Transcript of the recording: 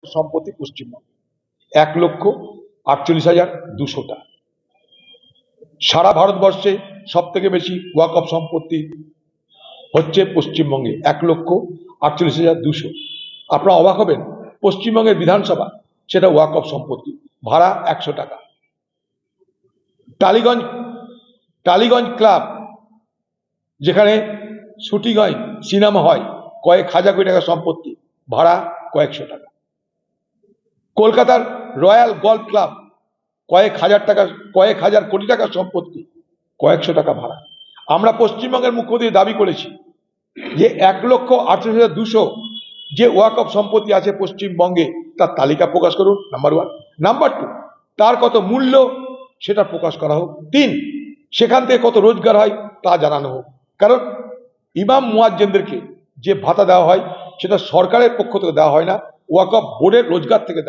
সম্পত্তি পশ্চিমবঙ্গে 1,48,200টা। সারা ভারতবর্ষে সব থেকে বেশি ওয়াকফ সম্পত্তি হচ্ছে পশ্চিমবঙ্গে 1,48,200। আপনারা অবাক হবেন, পশ্চিমবঙ্গের বিধানসভা সেটা ওয়াকফ সম্পত্তি, ভাড়া 100 টাকা। টালিগঞ্জ ক্লাব, যেখানে শুটিং হয়, সিনেমা হয়, কয়েক হাজার কোটি টাকা সম্পত্তি, ভাড়া কয়েকশো টাকা। কলকাতার রয়্যাল গল্ফ ক্লাব, কয়েক হাজার কোটি টাকার সম্পত্তি, কয়েকশো টাকা ভাড়া। আমরা পশ্চিমবঙ্গের মুখ্যমন্ত্রী দাবি করেছি যে 1,48,200 যে ওয়াকফ সম্পত্তি আছে পশ্চিমবঙ্গে তার তালিকা প্রকাশ করুন, নাম্বার 1। নাম্বার 2, তার কত মূল্য সেটা প্রকাশ করা হোক। 3, সেখান থেকে কত রোজগার হয় তা জানানো হোক। কারণ ইমাম মুয়াজ্জিনদেরকে যে ভাতা দেওয়া হয় সেটা সরকারের পক্ষ থেকে দেওয়া হয় না, ওয়াকফ বোর্ডের রোজগার থেকে